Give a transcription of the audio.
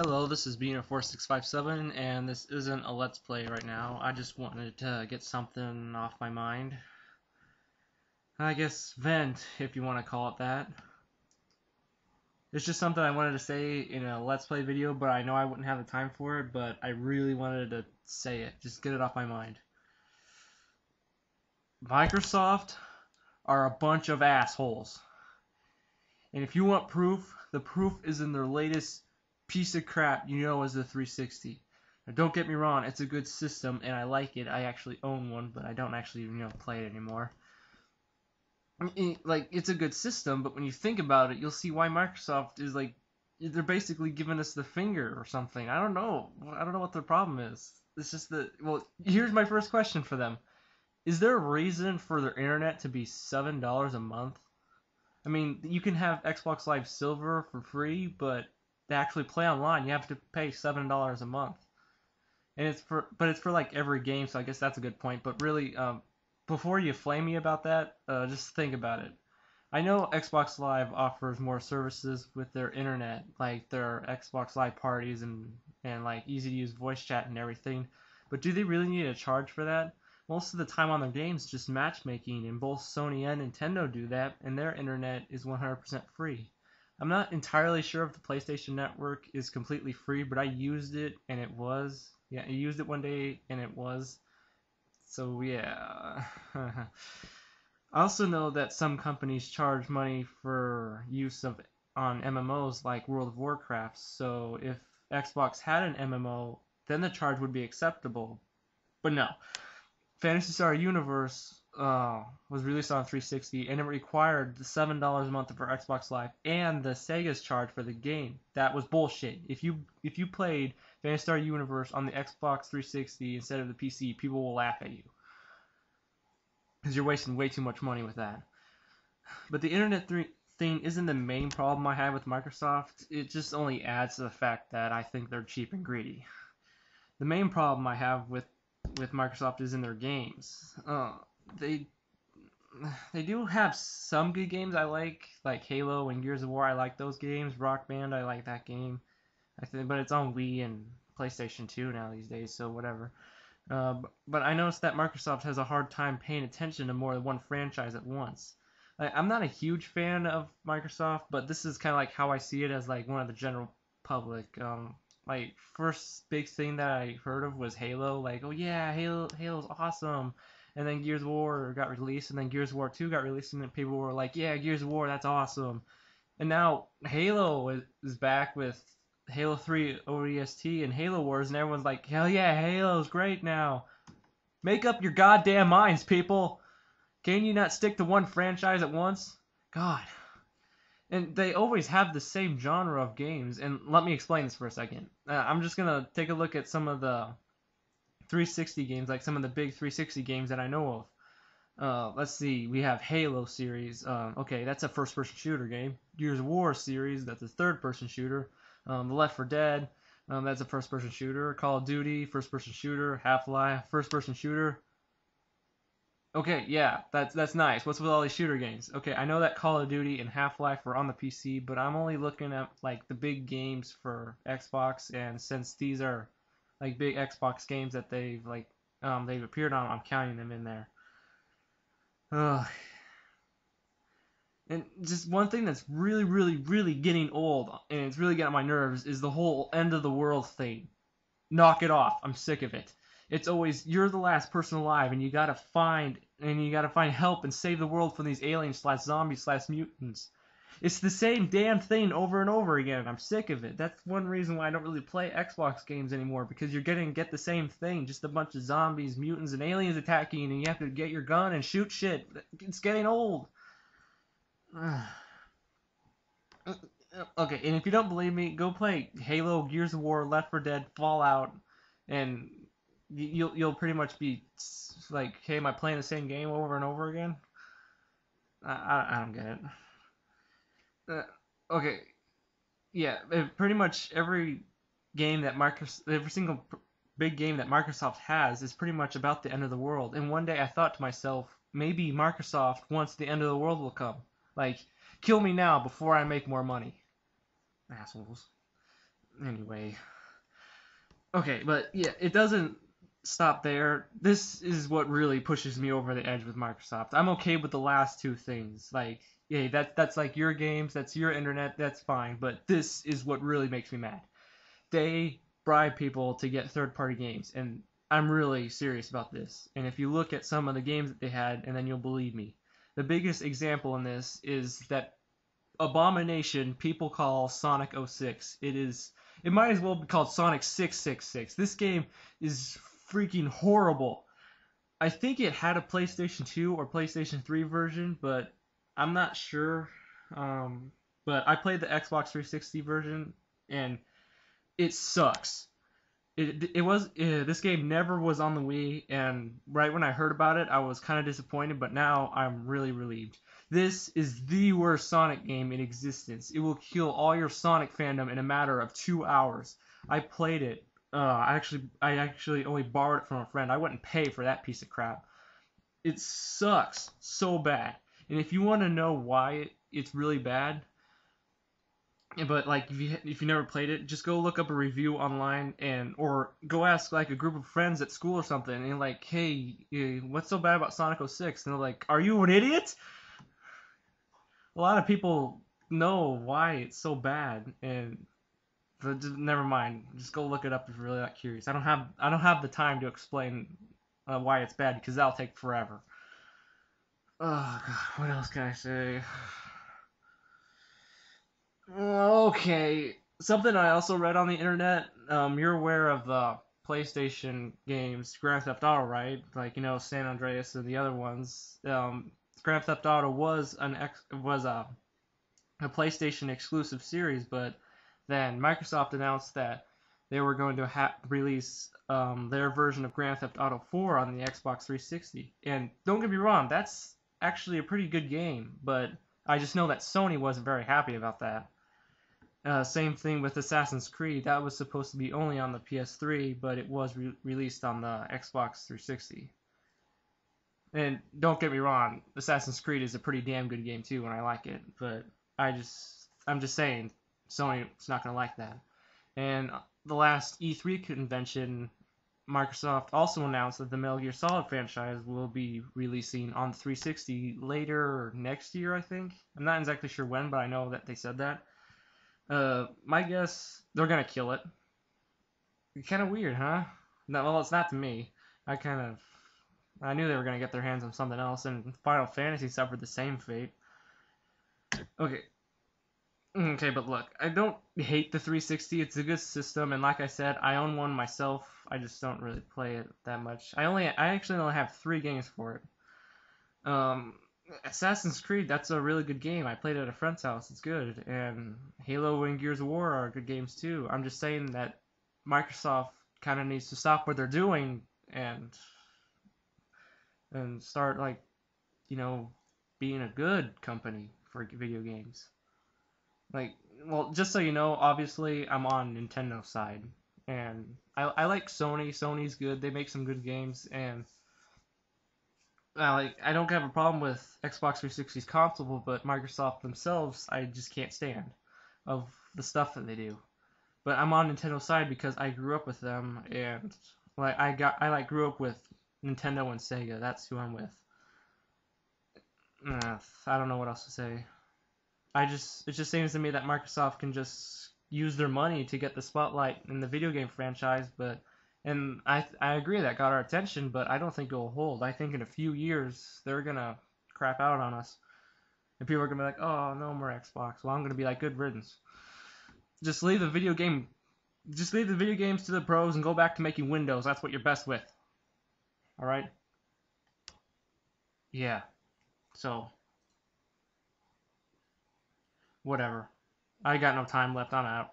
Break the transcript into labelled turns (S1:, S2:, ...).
S1: Hello, this is Beaner4657, and this isn't a Let's Play right now. I just wanted to get something off my mind. I guess vent, if you want to call it that. It's just something I wanted to say in a Let's Play video, but I know I wouldn't have the time for it, but I really wanted to say it. Just get it off my mind. Microsoft are a bunch of assholes. And if you want proof, the proof is in their latest piece of crap you know as the 360. Now, don't get me wrong, it's a good system and I like it. I actually own one, but I don't actually play it anymore. It's a good system, but when you think about it, you'll see why Microsoft is they're basically giving us the finger or something. I don't know what their problem is. It's just that, well, here's my first question for them. Is there a reason for their internet to be $7 a month? I mean, you can have Xbox Live Silver for free, but to actually play online, you have to pay $7 a month. And it's for like every game, so I guess that's a good point. But really, before you flame me about that, just think about it. I know Xbox Live offers more services with their internet, like their Xbox Live parties and like easy to use voice chat and everything. But do they really need to charge for that? Most of the time on their games is just matchmaking, and both Sony and Nintendo do that, and their internet is 100% free. I'm not entirely sure if the PlayStation Network is completely free, but I used it and it was. Yeah, I used it one day and it was. So yeah. I also know that some companies charge money for use of on MMOs like World of Warcraft. So if Xbox had an MMO, then the charge would be acceptable. But no. Phantasy Star Universe was released on 360, and it required the $7 a month for Xbox Live and the Sega's charge for the game. That was bullshit. If you played Phantasy Star Universe on the Xbox 360 instead of the PC, people will laugh at you because you're wasting way too much money with that. But the internet thing isn't the main problem I have with Microsoft. It just only adds to the fact that I think they're cheap and greedy. The main problem I have with Microsoft is in their games. They do have some good games I like Halo and Gears of War. I like those games. Rock Band, I like that game. I think, but it's on Wii and PlayStation 2 now these days, so whatever. But I noticed that Microsoft has a hard time paying attention to more than one franchise at once. I'm not a huge fan of Microsoft, but this is kind of like how I see it as like one of the general public. My first big thing that I heard of was Halo. Like, oh yeah, Halo's awesome. And then Gears of War got released, and then Gears of War 2 got released, and then people were like, yeah, Gears of War, that's awesome. And now Halo is back with Halo 3 ODST and Halo Wars, and everyone's like, hell yeah, Halo's great now. Make up your goddamn minds, people. Can you not stick to one franchise at once? God. And they always have the same genre of games. And let me explain this for a second. I'm just going to take a look at some of the 360 games, like some of the big 360 games that I know of. Let's see. We have Halo series. Okay, that's a first-person shooter game. Gears of War series, that's a third-person shooter. The Left 4 Dead, that's a first-person shooter. Call of Duty, first-person shooter. Half-Life, first-person shooter. Okay, yeah, that's nice. What's with all these shooter games? Okay, I know that Call of Duty and Half-Life are on the PC, but I'm only looking at like the big games for Xbox, and since these are like big Xbox games that they've appeared on, I'm counting them in there. And just one thing that's really, really, really getting old, and it's really getting on my nerves, is the whole end of the world thing. Knock it off. I'm sick of it. It's always you're the last person alive, and you gotta find help and save the world from these aliens / zombies / mutants. It's the same damn thing over and over again. I'm sick of it. That's one reason why I don't really play Xbox games anymore, because you're gonna get the same thing, just a bunch of zombies, mutants, and aliens attacking, and you have to get your gun and shoot shit. It's getting old. Okay, and if you don't believe me, go play Halo, Gears of War, Left 4 Dead, Fallout, and you'll pretty much be like, hey, am I playing the same game over and over again? I don't get it. Okay, yeah, pretty much every single big game that Microsoft has is pretty much about the end of the world. And one day I thought to myself, maybe Microsoft wants the end of the world will come. Like, kill me now before I make more money. Assholes. Anyway. Okay, but yeah, it doesn't stop there. This is what really pushes me over the edge with Microsoft. I'm okay with the last two things. Like, yeah, that's like your games, that's your internet, that's fine. But this is what really makes me mad. They bribe people to get third-party games, and I'm really serious about this. And if you look at some of the games that they had, and then you'll believe me. The biggest example in this is that abomination people call Sonic 06. It might as well be called Sonic 666. This game is freaking horrible. I think it had a PlayStation 2 or PlayStation 3 version, but I'm not sure. But I played the Xbox 360 version, and it sucks. This game never was on the Wii, and right when I heard about it, I was kind of disappointed, but now I'm really relieved. This is the worst Sonic game in existence. It will kill all your Sonic fandom in a matter of 2 hours. I played it. I actually only borrowed it from a friend. I wouldn't pay for that piece of crap. It sucks so bad. And if you want to know why it's really bad, but like if you never played it, just go look up a review online or go ask like a group of friends at school or something and like, hey, what's so bad about Sonic 06? And they're like, are you an idiot? A lot of people know why it's so bad, and but just, never mind. Just go look it up if you're really that curious. I don't have the time to explain why it's bad because that'll take forever. Oh God, what else can I say? Okay, something I also read on the internet. You're aware of the PlayStation games, Grand Theft Auto, right? Like San Andreas and the other ones. Grand Theft Auto was a PlayStation exclusive series, but then Microsoft announced that they were going to release their version of Grand Theft Auto 4 on the Xbox 360. And don't get me wrong, that's actually a pretty good game, but I just know that Sony wasn't very happy about that. Same thing with Assassin's Creed. That was supposed to be only on the PS3, but it was released on the Xbox 360. And don't get me wrong, Assassin's Creed is a pretty damn good game too, and I like it. But I'm just saying, Sony's not gonna like that. And the last E3 convention, Microsoft also announced that the Metal Gear Solid franchise will be releasing on 360 later next year, I think. I'm not exactly sure when, but I know that they said that. My guess, they're gonna kill it. Kind of weird, huh? No, well, it's not to me. I knew they were gonna get their hands on something else, and Final Fantasy suffered the same fate. Okay, okay, but look, I don't hate the 360. It's a good system, and like I said, I own one myself. I just don't really play it that much. I actually only have 3 games for it. Assassin's Creed, that's a really good game. I played it at a friend's house. It's good. And Halo and Gears of War are good games too. I'm just saying that Microsoft kind of needs to stop what they're doing and start like, you know, being a good company for video games. Like, well, just so you know, obviously I'm on Nintendo's side, and I like Sony. Sony's good. They make some good games, and I don't have a problem with Xbox 360's console, but Microsoft themselves, I just can't stand of the stuff that they do. But I'm on Nintendo's side because I grew up with them, and I grew up with Nintendo and Sega. That's who I'm with. I don't know what else to say. It just seems to me that Microsoft can just use their money to get the spotlight in the video game franchise, and I agree that got our attention, but I don't think it'll hold. I think in a few years they're gonna crap out on us, and people are gonna be like, "Oh, no more Xbox." Well, I'm gonna be like, "Good riddance." Just leave the video game, just leave the video games to the pros and go back to making Windows. That's what you're best with. All right? Yeah. So whatever. I got no time left. I'm out.